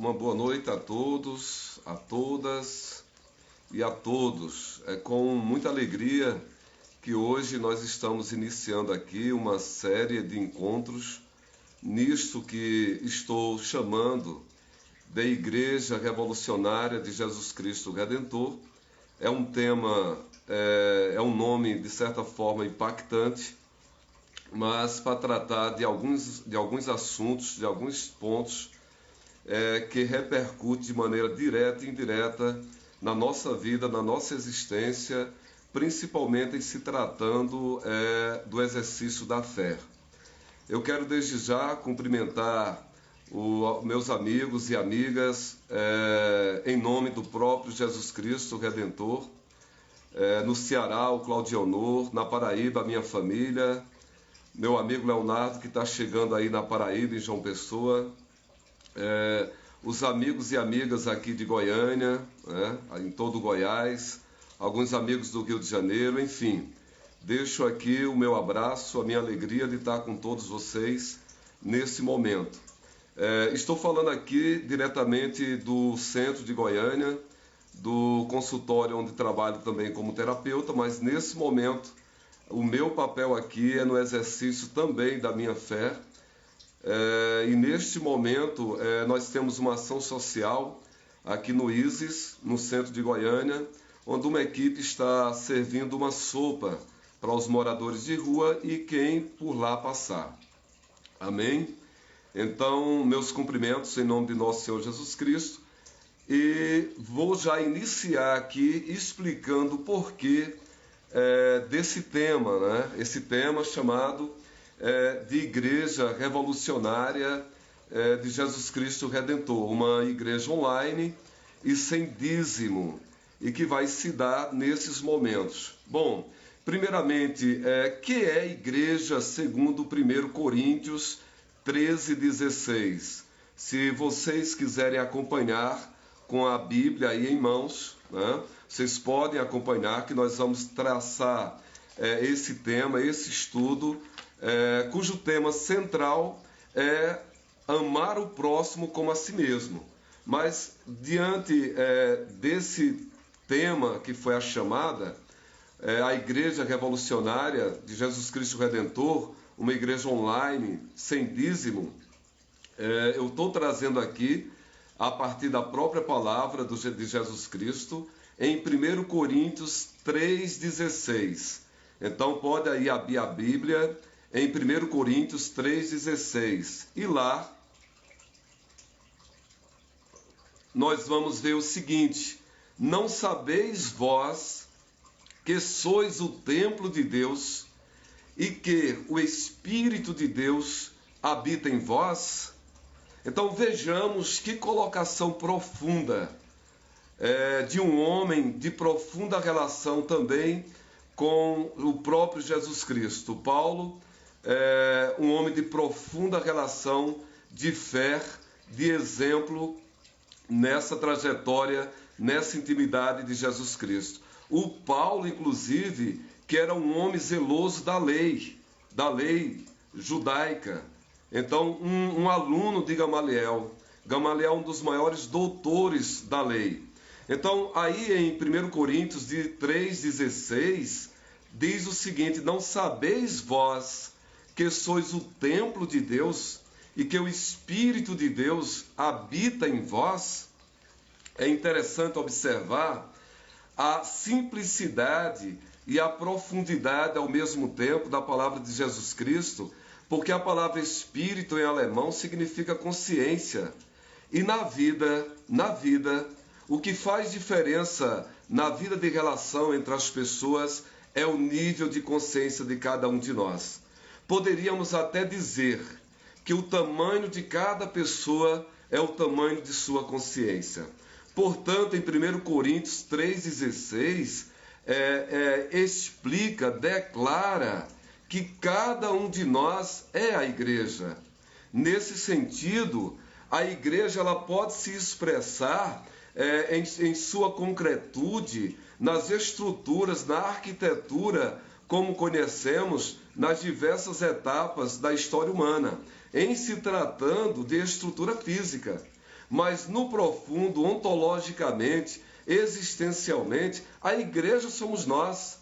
Uma boa noite a todos, a todas e a todos. É com muita alegria que hoje nós estamos iniciando aqui uma série de encontros nisto que estou chamando de Igreja Revolucionária de Jesus Cristo Redentor. É um tema, é um nome de certa forma impactante, mas para tratar de alguns assuntos, de alguns pontos que repercute de maneira direta e indireta na nossa vida, na nossa existência, principalmente em se tratando do exercício da fé. Eu quero desde já cumprimentar meus amigos e amigas em nome do próprio Jesus Cristo Redentor, no Ceará, o Claudionor, na Paraíba, a minha família, meu amigo Leonardo, que está chegando aí na Paraíba, em João Pessoa, os amigos e amigas aqui de Goiânia, em todo o Goiás, alguns amigos do Rio de Janeiro, enfim. Deixo aqui o meu abraço, a minha alegria de estar com todos vocês nesse momento. Estou falando aqui diretamente do centro de Goiânia, do consultório onde trabalho também como terapeuta, mas nesse momento o meu papel aqui é no exercício também da minha fé. E neste momento nós temos uma ação social aqui no ISIS, no centro de Goiânia, onde uma equipe está servindo uma sopa para os moradores de rua e quem por lá passar. Amém? Então, meus cumprimentos em nome de nosso Senhor Jesus Cristo, e vou já iniciar aqui explicando o porquê desse tema, né? Esse tema chamado de Igreja Revolucionária de Jesus Cristo Redentor, uma igreja online e sem dízimo, e que vai se dar nesses momentos. Bom, primeiramente, que é a igreja segundo 1 Coríntios 13:16? Se vocês quiserem acompanhar com a Bíblia aí em mãos, né, vocês podem acompanhar que nós vamos traçar esse tema, esse estudo, cujo tema central é amar o próximo como a si mesmo. Mas diante desse tema que foi a chamada, a Igreja Revolucionária de Jesus Cristo Redentor, uma igreja online sem dízimo, eu estou trazendo aqui, a partir da própria palavra de Jesus Cristo, em 1 Coríntios 3:16. Então pode aí abrir a Bíblia em 1 Coríntios 3:16. E lá nós vamos ver o seguinte: não sabeis vós que sois o templo de Deus e que o Espírito de Deus habita em vós? Então vejamos que colocação profunda de um homem de profunda relação também com o próprio Jesus Cristo. Paulo é um homem de profunda relação, de fé, de exemplo nessa trajetória, nessa intimidade de Jesus Cristo. O Paulo, inclusive, que era um homem zeloso da lei judaica. Então, um aluno de Gamaliel. Gamaliel é um dos maiores doutores da lei. Então, aí em 1 Coríntios 3:16, diz o seguinte: não sabeis vós que sois o templo de Deus e que o Espírito de Deus habita em vós? É interessante observar a simplicidade e a profundidade ao mesmo tempo da palavra de Jesus Cristo, porque a palavra Espírito em alemão significa consciência. E na vida, o que faz diferença na vida de relação entre as pessoas é o nível de consciência de cada um de nós. Poderíamos até dizer que o tamanho de cada pessoa é o tamanho de sua consciência. Portanto, em 1 Coríntios 3:16, explica, declara que cada um de nós é a igreja. Nesse sentido, a igreja ela pode se expressar em sua concretude nas estruturas, na arquitetura, como conhecemos nas diversas etapas da história humana, em se tratando de estrutura física. mas no profundo, ontologicamente, existencialmente, a igreja somos nós.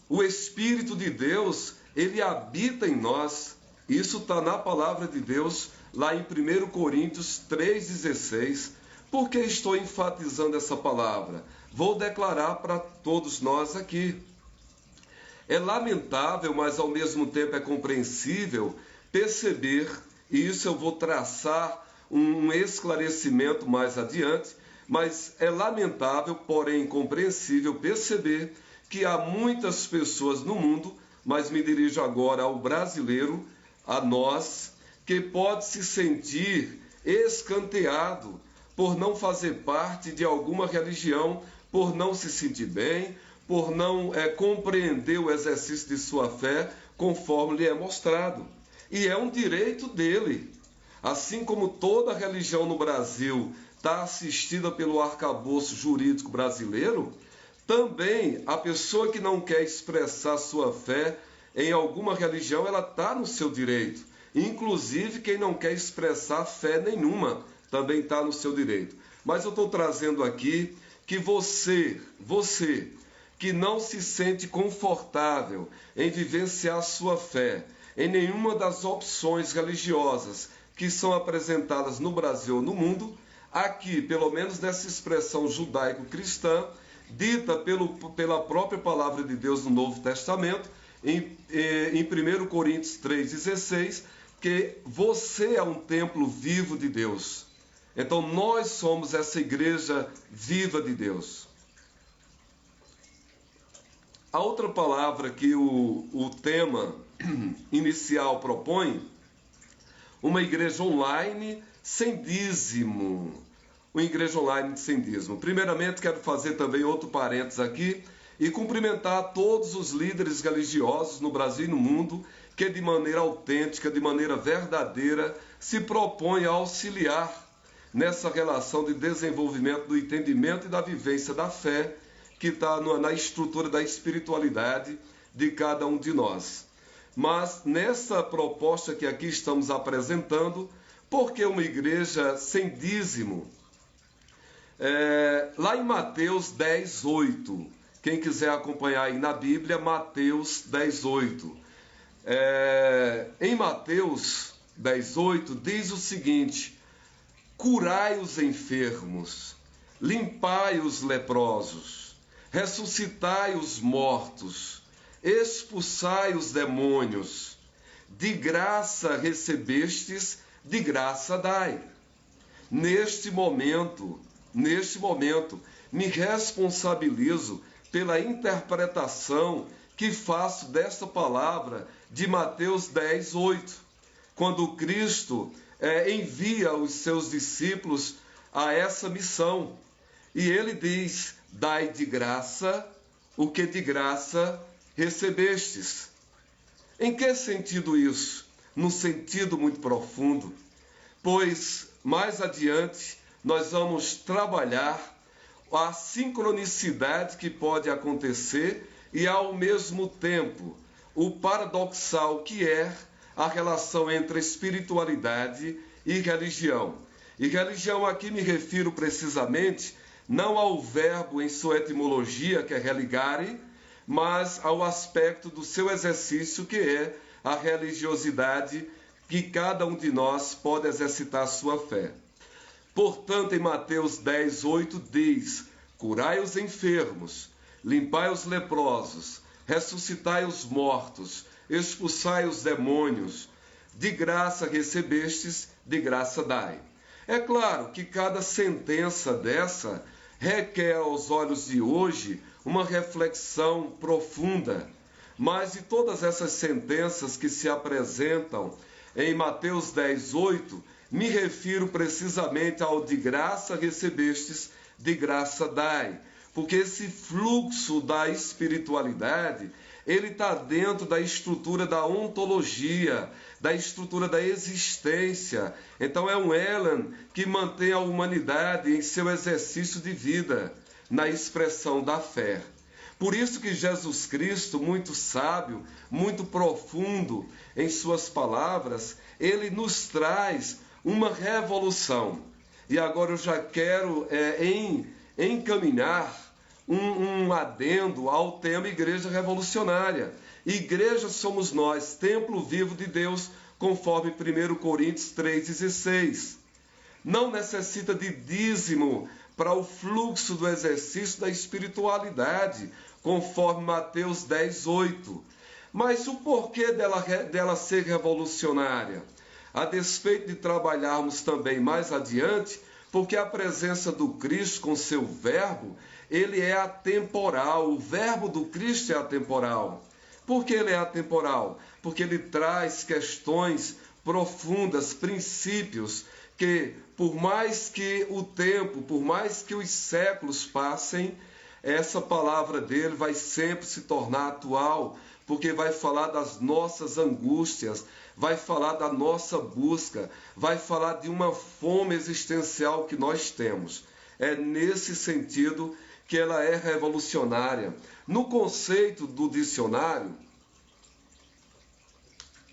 O Espírito de Deus, ele habita em nós. Isso está na palavra de Deus, lá em 1 Coríntios 3,16. Por que estou enfatizando essa palavra? Vou declarar para todos nós aqui. É lamentável, mas ao mesmo tempo é compreensível perceber, e isso eu vou traçar um esclarecimento mais adiante, mas é lamentável, porém compreensível perceber que há muitas pessoas no mundo, mas me dirijo agora ao brasileiro, a nós, que pode se sentir escanteado por não fazer parte de alguma religião, por não se sentir bem, por não compreender o exercício de sua fé conforme lhe é mostrado. E é um direito dele. Assim como toda religião no Brasil está assistida pelo arcabouço jurídico brasileiro, também a pessoa que não quer expressar sua fé em alguma religião, ela está no seu direito. Inclusive, quem não quer expressar fé nenhuma, também está no seu direito. Mas eu estou trazendo aqui que você que não se sente confortável em vivenciar sua fé em nenhuma das opções religiosas que são apresentadas no Brasil ou no mundo, aqui, pelo menos nessa expressão judaico-cristã, dita pela própria palavra de Deus no Novo Testamento, em 1 Coríntios 3,16, que você é um templo vivo de Deus. Então nós somos essa igreja viva de Deus. A outra palavra que o tema inicial propõe, uma igreja online sem dízimo. Uma igreja online sem dízimo. Primeiramente, quero fazer também outro parênteses aqui e cumprimentar todos os líderes religiosos no Brasil e no mundo que de maneira autêntica, de maneira verdadeira, se propõem a auxiliar nessa relação de desenvolvimento do entendimento e da vivência da fé que está na estrutura da espiritualidade de cada um de nós. Mas nessa proposta que aqui estamos apresentando, por que uma igreja sem dízimo? Lá em Mateus 10:8, quem quiser acompanhar aí na Bíblia, Mateus 10:8. Em Mateus 10:8 diz o seguinte: curai os enfermos, limpai os leprosos, ressuscitai os mortos, expulsai os demônios, de graça recebestes, de graça dai. Neste momento, me responsabilizo pela interpretação que faço desta palavra de Mateus 10:8, quando Cristo envia os seus discípulos a essa missão. E ele diz: dai de graça o que de graça recebestes. Em que sentido isso? Num sentido muito profundo, pois mais adiante nós vamos trabalhar a sincronicidade que pode acontecer e, ao mesmo tempo, o paradoxal que é a relação entre espiritualidade e religião. E religião aqui me refiro precisamente não ao verbo em sua etimologia, que é religare, mas ao aspecto do seu exercício, que é a religiosidade que cada um de nós pode exercitar sua fé. Portanto, em Mateus 10:8 diz: curai os enfermos, limpai os leprosos, ressuscitai os mortos, expulsai os demônios, de graça recebestes, de graça dai. É claro que cada sentença dessa requer aos olhos de hoje uma reflexão profunda, mas de todas essas sentenças que se apresentam em Mateus 10:8, me refiro precisamente ao de graça recebestes, de graça dai, porque esse fluxo da espiritualidade, ele está dentro da estrutura da ontologia, da estrutura da existência. Então é um elan que mantém a humanidade em seu exercício de vida, na expressão da fé. Por isso que Jesus Cristo, muito sábio, muito profundo em suas palavras, ele nos traz uma revolução. E agora eu já quero encaminhar um adendo ao tema Igreja Revolucionária. Igreja somos nós, templo vivo de Deus, conforme 1 Coríntios 3,16. Não necessita de dízimo para o fluxo do exercício da espiritualidade, conforme Mateus 10,8. Mas o porquê dela ser revolucionária? A despeito de trabalharmos também mais adiante, porque a presença do Cristo com seu verbo, ele é atemporal, o verbo do Cristo é atemporal. Por que ele é atemporal? Porque ele traz questões profundas, princípios, que por mais que o tempo, por mais que os séculos passem, essa palavra dele vai sempre se tornar atual, porque vai falar das nossas angústias, vai falar da nossa busca, vai falar de uma fome existencial que nós temos. É nesse sentido que ela é revolucionária. No conceito do dicionário,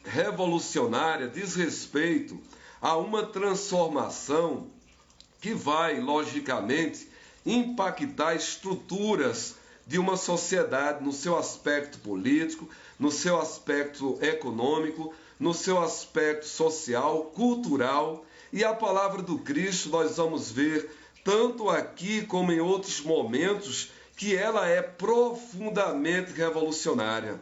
revolucionária diz respeito a uma transformação que vai, logicamente, impactar estruturas de uma sociedade no seu aspecto político, no seu aspecto econômico, no seu aspecto social, cultural. E a palavra do Cristo nós vamos ver, tanto aqui como em outros momentos, que ela é profundamente revolucionária.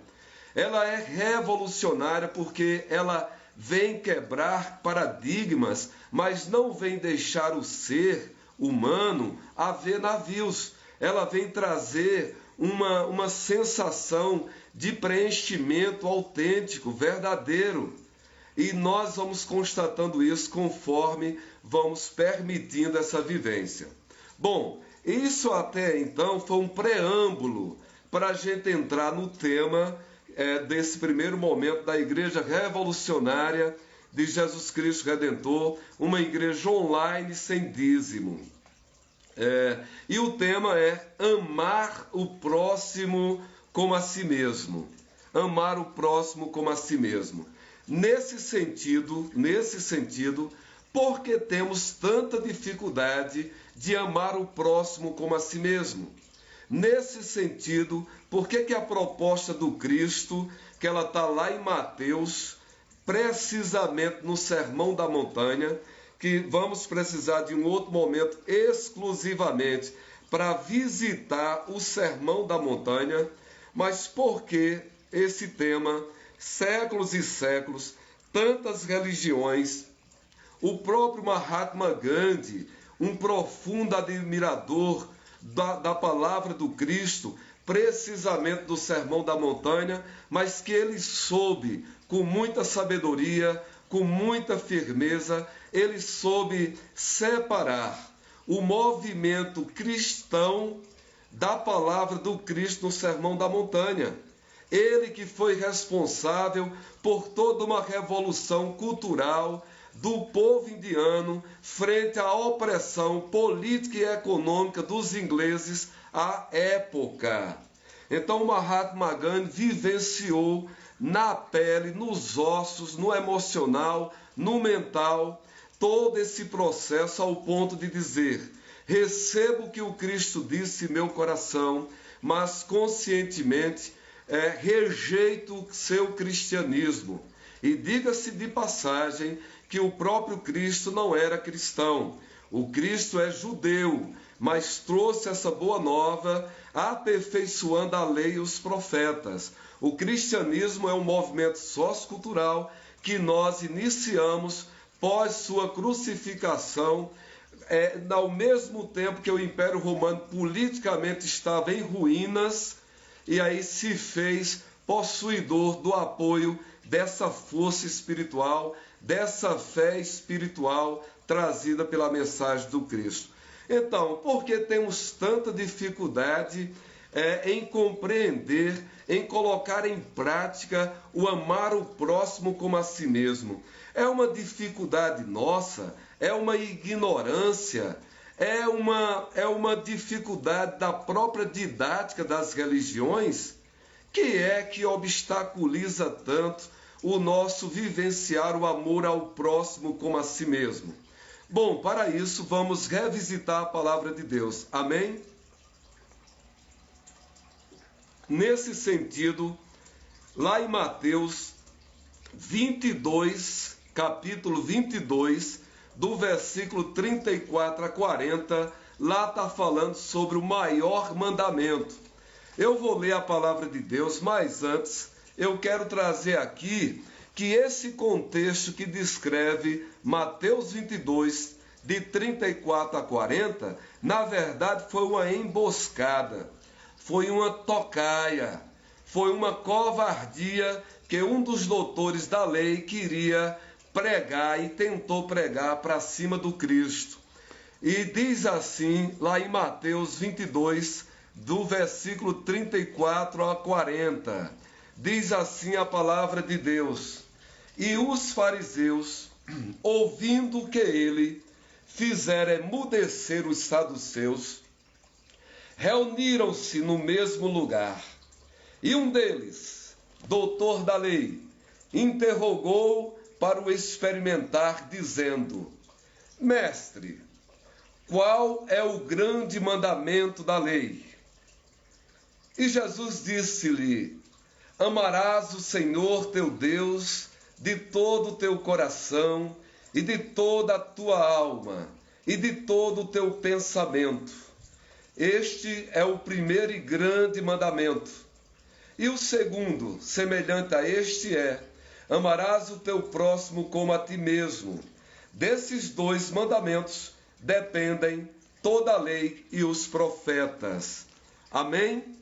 Ela é revolucionária porque ela vem quebrar paradigmas, mas não vem deixar o ser humano a ver navios. Ela vem trazer uma sensação de preenchimento autêntico, verdadeiro. E nós vamos constatando isso conforme vamos permitindo essa vivência. Bom, isso até então foi um preâmbulo para a gente entrar no tema desse primeiro momento da Igreja Revolucionária de Jesus Cristo Redentor, uma igreja online sem dízimo. E o tema é amar o próximo como a si mesmo. Amar o próximo como a si mesmo. Nesse sentido, por que temos tanta dificuldade de amar o próximo como a si mesmo? Nesse sentido, por que a proposta do Cristo, que ela está lá em Mateus, precisamente no Sermão da Montanha, que vamos precisar de um outro momento exclusivamente para visitar o Sermão da Montanha, mas por que esse tema, séculos e séculos, tantas religiões, o próprio Mahatma Gandhi, um profundo admirador da palavra do Cristo, precisamente do Sermão da Montanha, mas que ele soube, com muita sabedoria, com muita firmeza, ele soube separar o movimento cristão da palavra do Cristo no Sermão da Montanha. Ele que foi responsável por toda uma revolução cultural do povo indiano frente à opressão política e econômica dos ingleses à época. Então, Mahatma Gandhi vivenciou na pele, nos ossos, no emocional, no mental, todo esse processo ao ponto de dizer: recebo o que o Cristo disse em meu coração, mas conscientemente rejeito seu cristianismo. E diga-se de passagem que o próprio Cristo não era cristão. O Cristo é judeu, mas trouxe essa boa nova aperfeiçoando a lei e os profetas. O cristianismo é um movimento sociocultural que nós iniciamos pós sua crucificação, ao mesmo tempo que o Império Romano politicamente estava em ruínas, e aí se fez possuidor do apoio dessa força espiritual, dessa fé espiritual trazida pela mensagem do Cristo. Então, por que temos tanta dificuldade em compreender, em colocar em prática o amar o próximo como a si mesmo? É uma dificuldade nossa? É uma ignorância? É uma dificuldade da própria didática das religiões? Que obstaculiza tanto o nosso vivenciar o amor ao próximo como a si mesmo? Bom, para isso vamos revisitar a palavra de Deus. Amém? Nesse sentido, lá em Mateus 22, capítulo 22, do versículo 34 a 40, lá está falando sobre o maior mandamento. Eu vou ler a palavra de Deus, mas antes eu quero trazer aqui que esse contexto que descreve Mateus 22, de 34 a 40, na verdade foi uma emboscada, foi uma tocaia, foi uma covardia que um dos doutores da lei queria pregar e tentou pregar para cima do Cristo. E diz assim, lá em Mateus 22, do versículo 34 a 40, diz assim a palavra de Deus: E os fariseus, ouvindo que ele fizera emudecer os saduceus, reuniram-se no mesmo lugar. E um deles, doutor da lei, interrogou para o experimentar, dizendo: Mestre, qual é o grande mandamento da lei? E Jesus disse-lhe: Amarás o Senhor teu Deus de todo o teu coração e de toda a tua alma e de todo o teu pensamento. Este é o primeiro e grande mandamento. E o segundo, semelhante a este, é: amarás o teu próximo como a ti mesmo. Desses dois mandamentos dependem toda a lei e os profetas. Amém?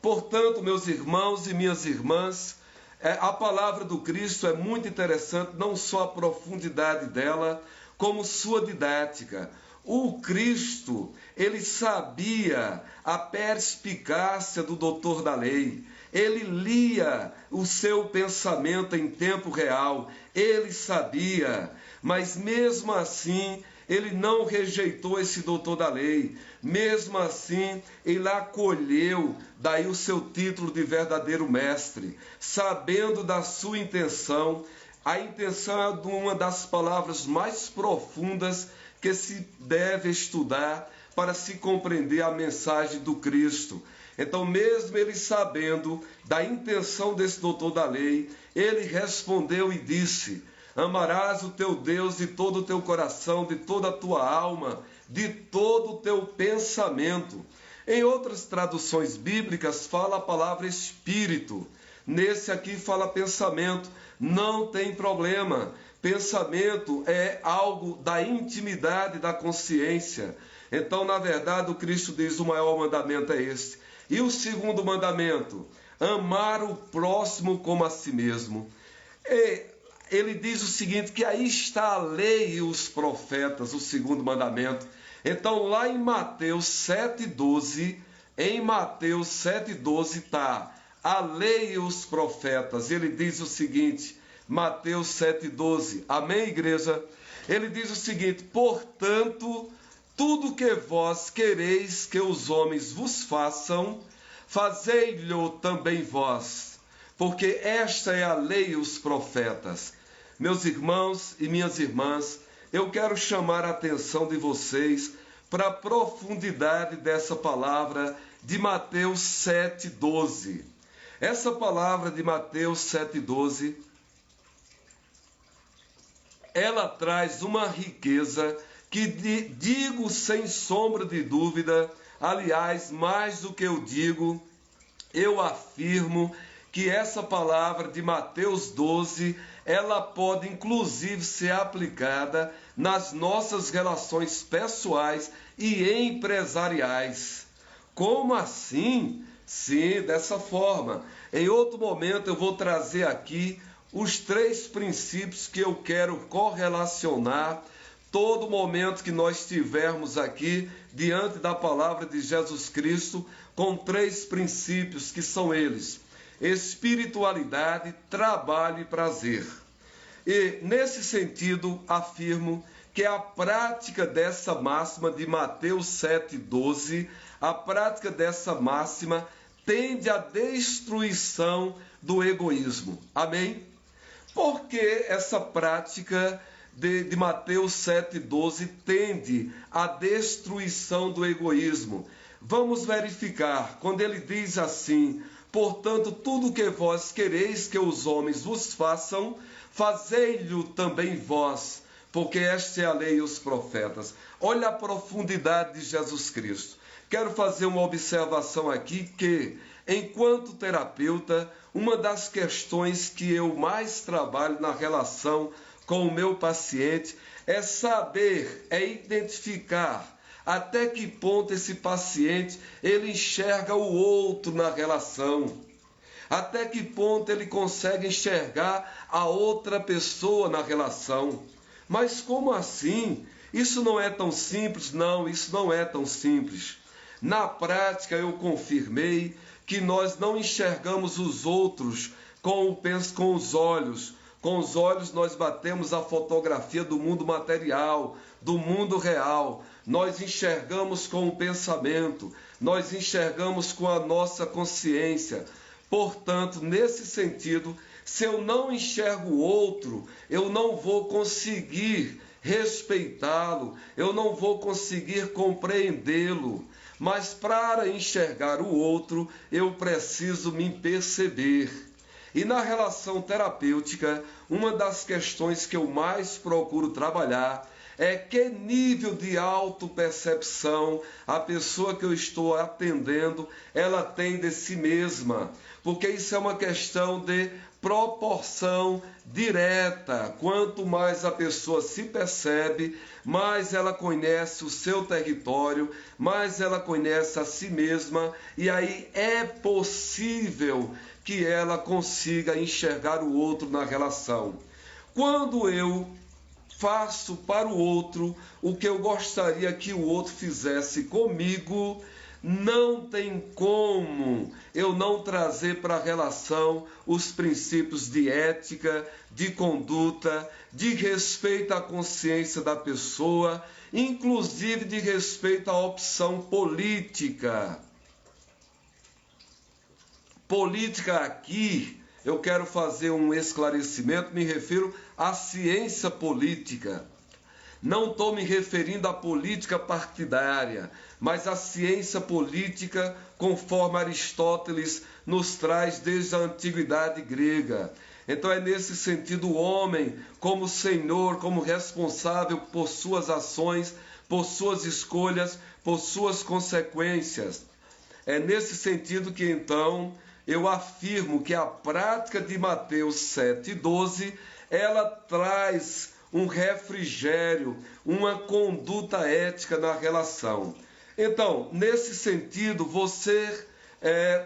Portanto, meus irmãos e minhas irmãs, a palavra do Cristo é muito interessante, não só a profundidade dela, como sua didática. O Cristo, ele sabia a perspicácia do doutor da lei. Ele lia o seu pensamento em tempo real. Ele sabia, mas mesmo assim ele não rejeitou esse doutor da lei. Mesmo assim, ele acolheu daí o seu título de verdadeiro mestre, sabendo da sua intenção. A intenção é uma das palavras mais profundas que se deve estudar para se compreender a mensagem do Cristo. Então, mesmo ele sabendo da intenção desse doutor da lei, ele respondeu e disse: Amarás o teu Deus de todo o teu coração, de toda a tua alma, de todo o teu pensamento. Em outras traduções bíblicas fala a palavra espírito. Nesse aqui fala pensamento. Não tem problema. Pensamento é algo da intimidade da consciência. Então, na verdade, o Cristo diz: o maior mandamento é este. E o segundo mandamento? Amar o próximo como a si mesmo. Ele diz o seguinte, que aí está a lei e os profetas, o segundo mandamento. Então, lá em Mateus 7,12, está a lei e os profetas. Ele diz o seguinte, Mateus 7,12, amém, igreja? Ele diz o seguinte: portanto, tudo que vós quereis que os homens vos façam, fazei-lhe também vós, porque esta é a lei e os profetas. Meus irmãos e minhas irmãs, eu quero chamar a atenção de vocês para a profundidade dessa palavra de Mateus 7,12. Essa palavra de Mateus 7,12, ela traz uma riqueza que digo sem sombra de dúvida, aliás, mais do que eu digo, eu afirmo que essa palavra de Mateus 12, ela pode inclusive ser aplicada nas nossas relações pessoais e empresariais. Como assim? Sim, dessa forma. Em outro momento eu vou trazer aqui os 3 princípios que eu quero correlacionar todo momento que nós estivermos aqui diante da palavra de Jesus Cristo, com 3 princípios que são eles: espiritualidade, trabalho e prazer. E nesse sentido afirmo que a prática dessa máxima de Mateus 7,12, a prática dessa máxima tende à destruição do egoísmo. Amém? Por que essa prática de Mateus 7,12 tende à destruição do egoísmo. Vamos verificar, quando ele diz assim: portanto, tudo que vós quereis que os homens vos façam, fazei-lhe também vós, porque esta é a lei e os profetas. Olha a profundidade de Jesus Cristo. Quero fazer uma observação aqui que, enquanto terapeuta, uma das questões que eu mais trabalho na relação com o meu paciente é saber, é identificar até que ponto esse paciente ele enxerga o outro na relação. Até que ponto ele consegue enxergar a outra pessoa na relação. Mas como assim? Isso não é tão simples? Não, isso não é tão simples. Na prática, eu confirmei que nós não enxergamos os outros com os olhos. Com os olhos nós batemos a fotografia do mundo material, do mundo real. Nós enxergamos com o pensamento, nós enxergamos com a nossa consciência. Portanto, nesse sentido, se eu não enxergo o outro, eu não vou conseguir respeitá-lo, eu não vou conseguir compreendê-lo. Mas para enxergar o outro, eu preciso me perceber. E na relação terapêutica, uma das questões que eu mais procuro trabalhar é que nível de autopercepção a pessoa que eu estou atendendo, ela tem de si mesma. Porque isso é uma questão de proporção direta. Quanto mais a pessoa se percebe, mais ela conhece o seu território, mais ela conhece a si mesma, e aí é possível que ela consiga enxergar o outro na relação. Quando eu faço para o outro o que eu gostaria que o outro fizesse comigo, não tem como eu não trazer para a relação os princípios de ética, de conduta, de respeito à consciência da pessoa, inclusive de respeito à opção política. Política aqui, eu quero fazer um esclarecimento, me refiro à ciência política. Não estou me referindo à política partidária, mas à ciência política conforme Aristóteles nos traz desde a antiguidade grega. Então é nesse sentido o homem como senhor, como responsável por suas ações, por suas escolhas, por suas consequências. É nesse sentido que então eu afirmo que a prática de Mateus 7,12, ela traz um refrigério, uma conduta ética na relação. Então, nesse sentido, você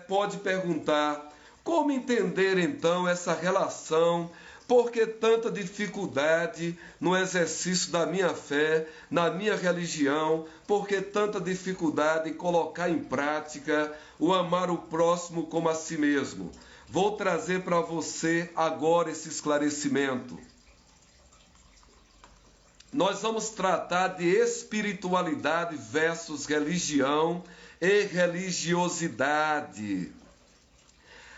pode perguntar, como entender então essa relação? Por que tanta dificuldade no exercício da minha fé, na minha religião? Por que tanta dificuldade em colocar em prática o amar o próximo como a si mesmo? Vou trazer para você agora esse esclarecimento. Nós vamos tratar de espiritualidade versus religião e religiosidade.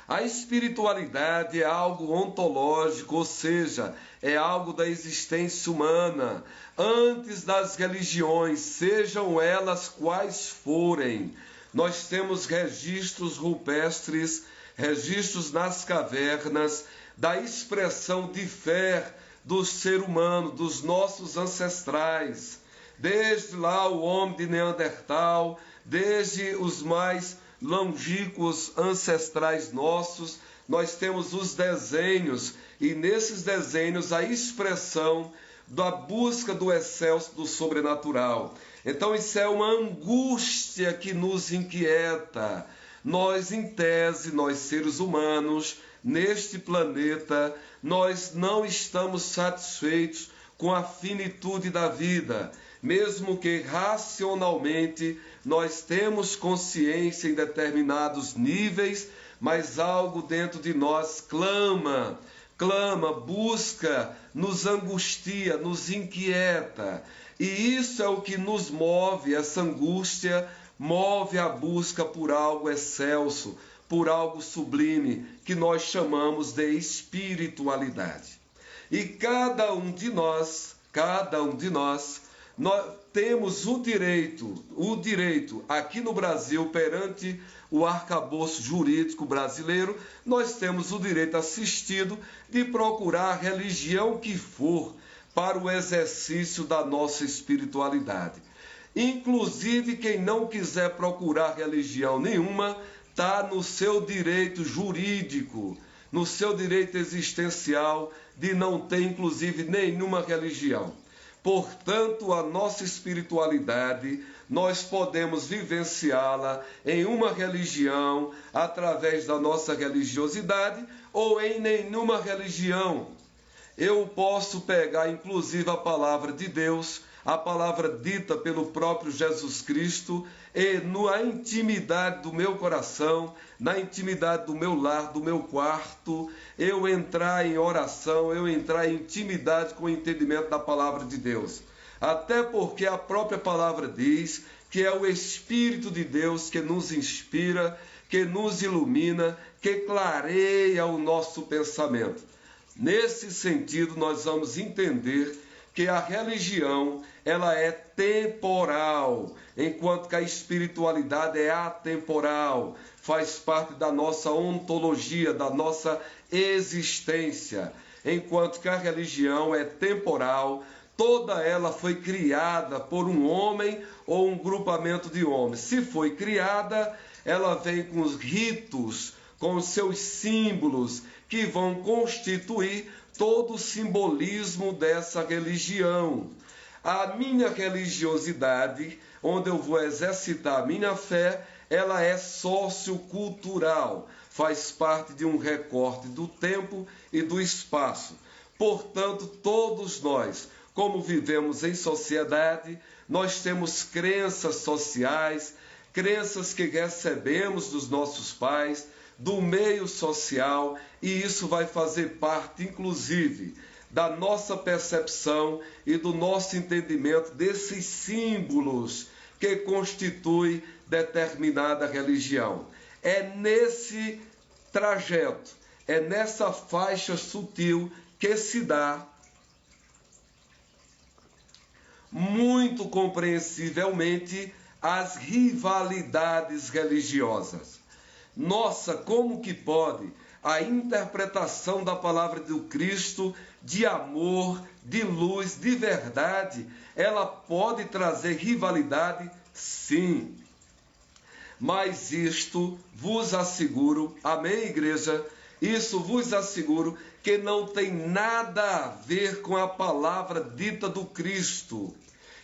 A espiritualidade é algo ontológico, ou seja, é algo da existência humana, antes das religiões, sejam elas quais forem. Nós temos registros rupestres, registros nas cavernas, da expressão de fé do ser humano, dos nossos ancestrais. Desde lá o homem de Neandertal, desde os mais longínquos ancestrais nossos, nós temos os desenhos, e nesses desenhos a expressão da busca do excelso, do sobrenatural. Então isso é uma angústia que nos inquieta. Nós, em tese, nós seres humanos, neste planeta, nós não estamos satisfeitos com a finitude da vida, mesmo que racionalmente nós temos consciência em determinados níveis, mas algo dentro de nós clama, busca, nos angustia, nos inquieta. E isso é o que nos move, essa angústia move a busca por algo excelso, por algo sublime, que nós chamamos de espiritualidade. E cada um de nós cada um de nós temos o direito aqui no Brasil, perante o arcabouço jurídico brasileiro, nós temos o direito assistido de procurar a religião que for para o exercício da nossa espiritualidade. Inclusive, quem não quiser procurar religião nenhuma, está no seu direito jurídico, no seu direito existencial de não ter, inclusive, nenhuma religião. Portanto, a nossa espiritualidade, nós podemos vivenciá-la em uma religião, através da nossa religiosidade, ou em nenhuma religião. Eu posso pegar, inclusive, a palavra de Deus, a palavra dita pelo próprio Jesus Cristo, e na intimidade do meu coração, na intimidade do meu lar, do meu quarto, eu entrar em oração, eu entrar em intimidade com o entendimento da palavra de Deus. Até porque a própria palavra diz que é o Espírito de Deus que nos inspira, que nos ilumina, que clareia o nosso pensamento. Nesse sentido, nós vamos entender que a religião, ela é temporal, enquanto que a espiritualidade é atemporal, faz parte da nossa ontologia, da nossa existência, enquanto que a religião é temporal, toda ela foi criada por um homem ou um grupamento de homens. Se foi criada, ela vem com os ritos, com os seus símbolos, que vão constituir todo o simbolismo dessa religião. A minha religiosidade, onde eu vou exercitar a minha fé, ela é sociocultural, faz parte de um recorte do tempo e do espaço. Portanto, todos nós, como vivemos em sociedade, nós temos crenças sociais, crenças que recebemos dos nossos pais, do meio social, e isso vai fazer parte, inclusive, da nossa percepção e do nosso entendimento desses símbolos que constituem determinada religião. É nesse trajeto, é nessa faixa sutil que se dá, muito compreensivelmente, as rivalidades religiosas. Nossa, como que pode a interpretação da palavra do Cristo, de amor, de luz, de verdade, ela pode trazer rivalidade? Sim. Mas isto vos asseguro, amém, igreja? Isso vos asseguro que não tem nada a ver com a palavra dita do Cristo.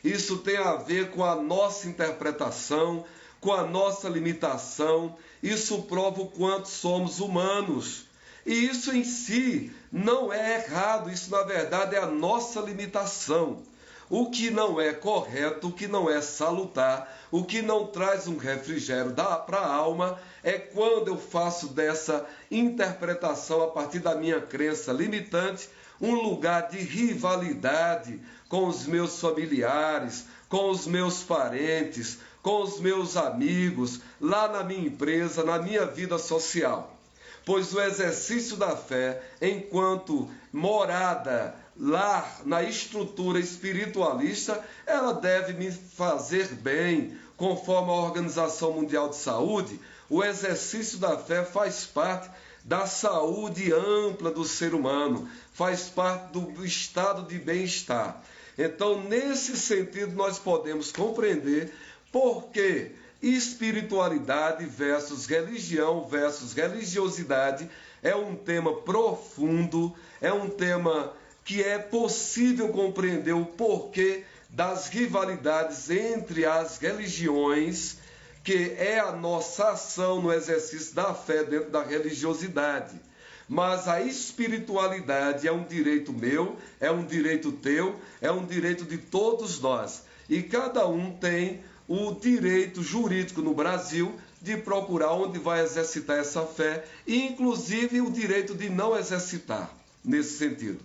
Isso tem a ver com a nossa interpretação, com a nossa limitação. Isso prova o quanto somos humanos. E isso em si não é errado, isso na verdade é a nossa limitação. O que não é correto, o que não é salutar, o que não traz um refrigério para a alma, é quando eu faço dessa interpretação, a partir da minha crença limitante, um lugar de rivalidade com os meus familiares, com os meus parentes, com os meus amigos, lá na minha empresa, na minha vida social. Pois o exercício da fé, enquanto morada, lar, na estrutura espiritualista, ela deve me fazer bem. Conforme a Organização Mundial de Saúde, o exercício da fé faz parte da saúde ampla do ser humano, faz parte do estado de bem-estar. Então, nesse sentido, nós podemos compreender por que espiritualidade versus religião versus religiosidade é um tema profundo, é um tema que é possível compreender o porquê das rivalidades entre as religiões, que é a nossa ação no exercício da fé dentro da religiosidade. Mas a espiritualidade é um direito meu, é um direito teu, é um direito de todos nós. E cada um tem o direito jurídico no Brasil de procurar onde vai exercitar essa fé, e inclusive o direito de não exercitar, nesse sentido.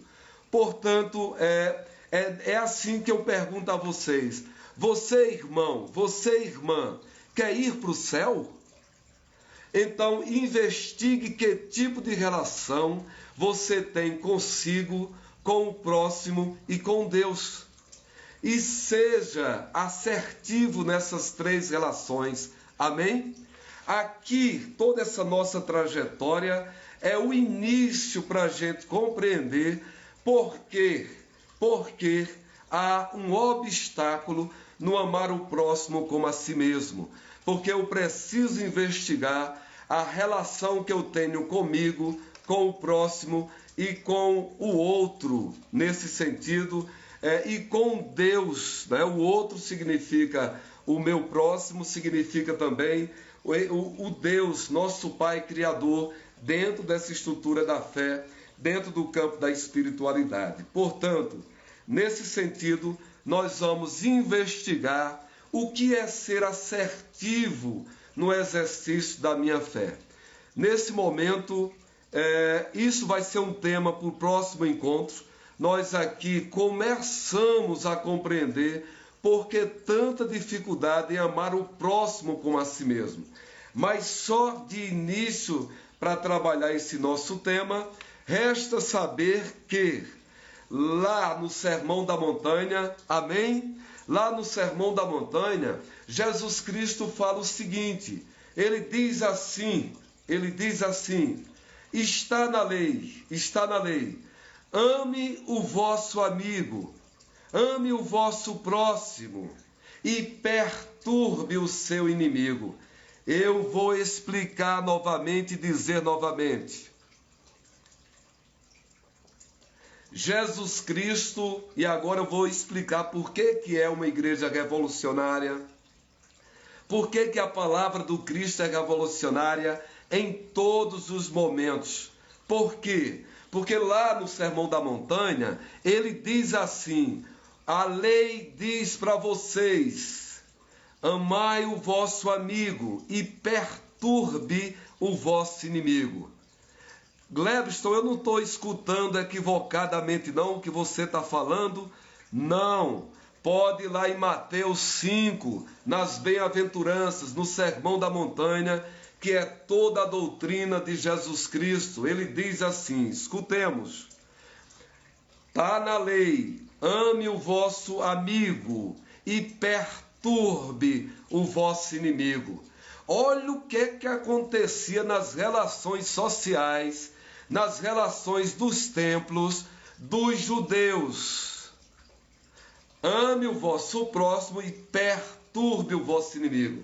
Portanto, é assim que eu pergunto a vocês: você, irmão, você, irmã, quer ir para o céu? Então, investigue que tipo de relação você tem consigo, com o próximo e com Deus. E seja assertivo nessas três relações. Amém? Aqui, toda essa nossa trajetória é o início para a gente compreender porque há um obstáculo no amar o próximo como a si mesmo. Porque eu preciso investigar a relação que eu tenho comigo, com o próximo e com o outro, nesse sentido, e com Deus, né? O outro significa o meu próximo, significa também o Deus, nosso Pai Criador, dentro dessa estrutura da fé, dentro do campo da espiritualidade. Portanto, nesse sentido, nós vamos investigar o que é ser assertivo no exercício da minha fé. Nesse momento, isso vai ser um tema para o próximo encontro. Nós aqui começamos a compreender por que tanta dificuldade em amar o próximo como a si mesmo. Mas só de início, para trabalhar esse nosso tema, resta saber que lá no Sermão da Montanha, amém? Lá no Sermão da Montanha, Jesus Cristo fala o seguinte, ele diz assim, está na lei, ame o vosso amigo, ame o vosso próximo e perturbe o seu inimigo. Eu vou explicar novamente e dizer novamente. Jesus Cristo, e agora eu vou explicar por que é uma igreja revolucionária, por que a palavra do Cristo é revolucionária em todos os momentos. Por quê? Porque lá no Sermão da Montanha, ele diz assim, a lei diz para vocês, amai o vosso amigo e perturbe o vosso inimigo. Glebston, eu não estou escutando equivocadamente não o que você está falando. Não, pode ir lá em Mateus 5, nas bem-aventuranças, no Sermão da Montanha, que é toda a doutrina de Jesus Cristo. Ele diz assim, escutemos. Está na lei, ame o vosso amigo e perturbe o vosso inimigo. Olha o que acontecia nas relações sociais, nas relações dos templos dos judeus. Ame o vosso próximo e perturbe o vosso inimigo.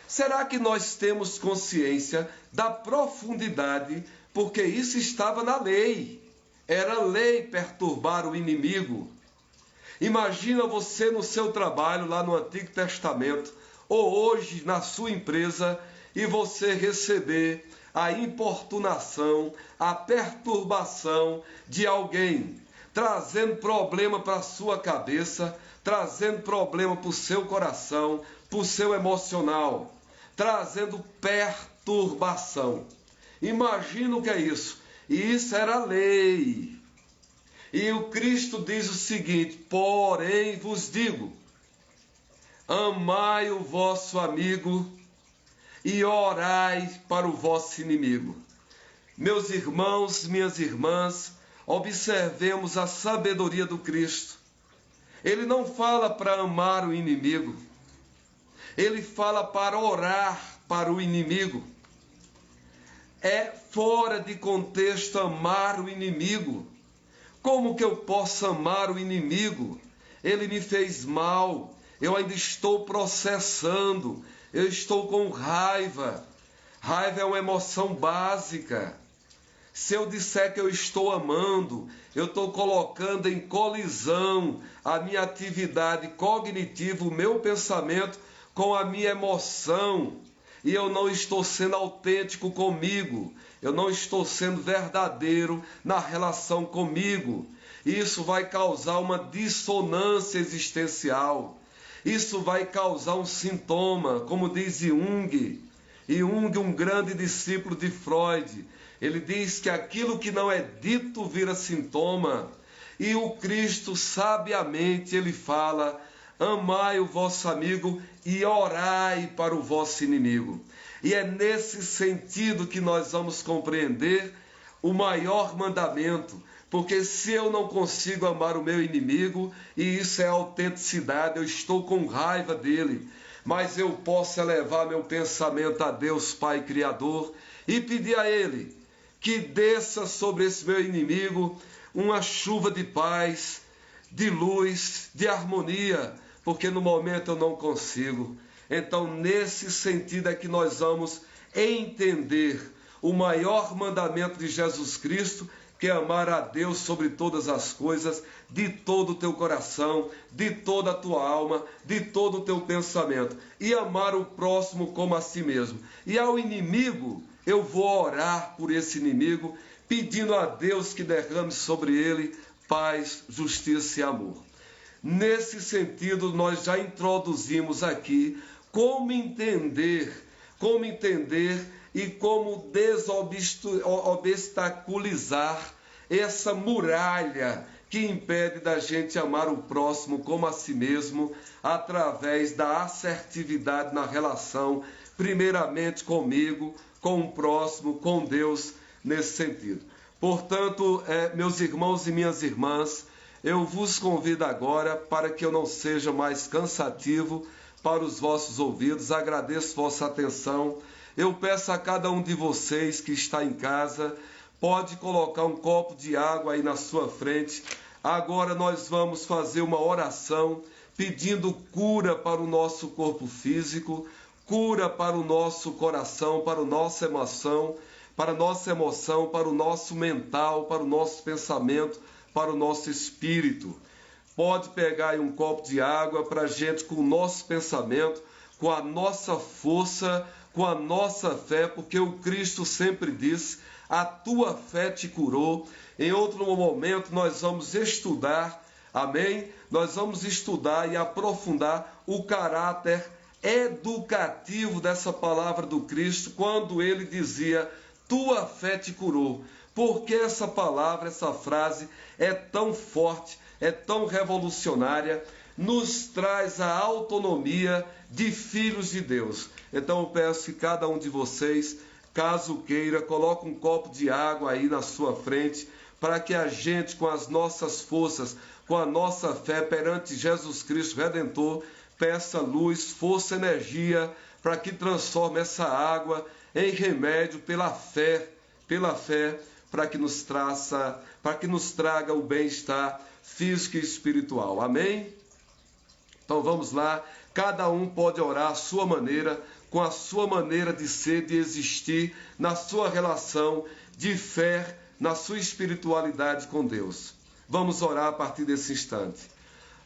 Será que nós temos consciência da profundidade? Porque isso estava na lei. Era lei perturbar o inimigo. Imagina você no seu trabalho, lá no Antigo Testamento, ou hoje na sua empresa, e você receber a importunação, a perturbação de alguém, trazendo problema para a sua cabeça, trazendo problema para o seu coração, para o seu emocional, trazendo perturbação. Imagina o que é isso. E isso era lei. E o Cristo diz o seguinte, porém vos digo, amai o vosso amigo e orai para o vosso inimigo. Meus irmãos, minhas irmãs, observemos a sabedoria do Cristo. Ele não fala para amar o inimigo. Ele fala para orar para o inimigo. É fora de contexto amar o inimigo. Como que eu posso amar o inimigo? Ele me fez mal. Eu ainda estou processando. Eu estou com raiva. Raiva é uma emoção básica. Se eu disser que eu estou amando, eu estou colocando em colisão a minha atividade cognitiva, o meu pensamento com a minha emoção. E eu não estou sendo autêntico comigo. Eu não estou sendo verdadeiro na relação comigo. Isso vai causar uma dissonância existencial. Isso vai causar um sintoma, como diz Jung. Jung, um grande discípulo de Freud, ele diz que aquilo que não é dito vira sintoma. E o Cristo, sabiamente, ele fala, amai o vosso amigo e orai para o vosso inimigo. E é nesse sentido que nós vamos compreender o maior mandamento, Porque se eu não consigo amar o meu inimigo, e isso é autenticidade, eu estou com raiva dele, mas eu posso elevar meu pensamento a Deus Pai Criador e pedir a Ele que desça sobre esse meu inimigo uma chuva de paz, de luz, de harmonia, porque no momento eu não consigo. Então, nesse sentido é que nós vamos entender o maior mandamento de Jesus Cristo, que é amar a Deus sobre todas as coisas, de todo o teu coração, de toda a tua alma, de todo o teu pensamento, e amar o próximo como a si mesmo. E ao inimigo, eu vou orar por esse inimigo, pedindo a Deus que derrame sobre ele paz, justiça e amor. Nesse sentido, nós já introduzimos aqui como entender e como desobstaculizar essa muralha que impede da gente amar o próximo como a si mesmo, através da assertividade na relação, primeiramente comigo, com o próximo, com Deus, nesse sentido. Portanto, meus irmãos e minhas irmãs, eu vos convido agora para que eu não seja mais cansativo para os vossos ouvidos. Agradeço vossa atenção. Eu peço a cada um de vocês que está em casa, pode colocar um copo de água aí na sua frente. Agora nós vamos fazer uma oração pedindo cura para o nosso corpo físico, cura para o nosso coração, para a nossa emoção, para o nosso mental, para o nosso pensamento, para o nosso espírito. Pode pegar aí um copo de água para a gente, com o nosso pensamento, com a nossa força, com a nossa fé, porque o Cristo sempre disse: a tua fé te curou. Em outro momento nós vamos estudar, amém? Nós vamos estudar e aprofundar o caráter educativo dessa palavra do Cristo, quando ele dizia: tua fé te curou. Porque essa palavra, essa frase é tão forte, é tão revolucionária, nos traz a autonomia de filhos de Deus. Então eu peço que cada um de vocês, caso queira, coloque um copo de água aí na sua frente, para que a gente, com as nossas forças, com a nossa fé perante Jesus Cristo Redentor, peça luz, força, energia, para que transforme essa água em remédio pela fé, para que nos traga o bem-estar físico e espiritual. Amém? Então vamos lá, cada um pode orar à sua maneira, com a sua maneira de ser, de existir, na sua relação de fé, na sua espiritualidade com Deus. Vamos orar a partir desse instante.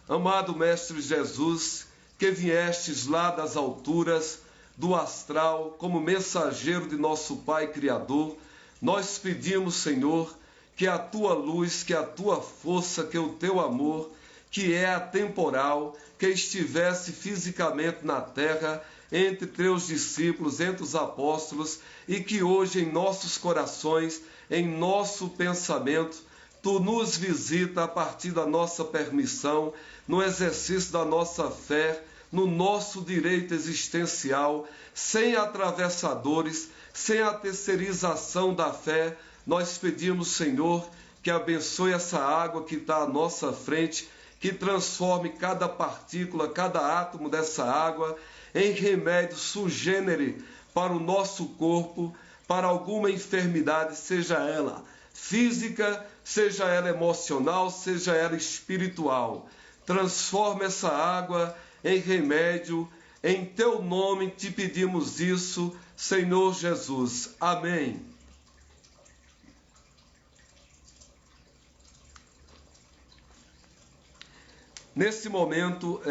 Amado Mestre Jesus, que viestes lá das alturas, do astral, como mensageiro de nosso Pai Criador, nós pedimos, Senhor, que a tua luz, que a tua força, que o teu amor, que é atemporal, que estivesse fisicamente na terra, entre teus discípulos, entre os apóstolos, e que hoje em nossos corações, em nosso pensamento, tu nos visita a partir da nossa permissão, no exercício da nossa fé, no nosso direito existencial, sem atravessadores, sem a terceirização da fé. Nós pedimos, Senhor, que abençoe essa água que está à nossa frente, que transforme cada partícula, cada átomo dessa água em remédio sugênere para o nosso corpo, para alguma enfermidade, seja ela física, seja ela emocional, seja ela espiritual. Transforma essa água em remédio. Em teu nome te pedimos isso, Senhor Jesus. Amém. Nesse momento,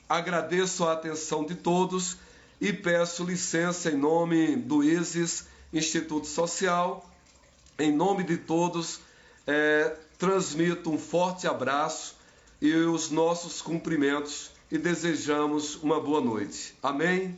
agradeço a atenção de todos e peço licença em nome do ISIS, Instituto Social. Em nome de todos, transmito um forte abraço e os nossos cumprimentos e desejamos uma boa noite. Amém?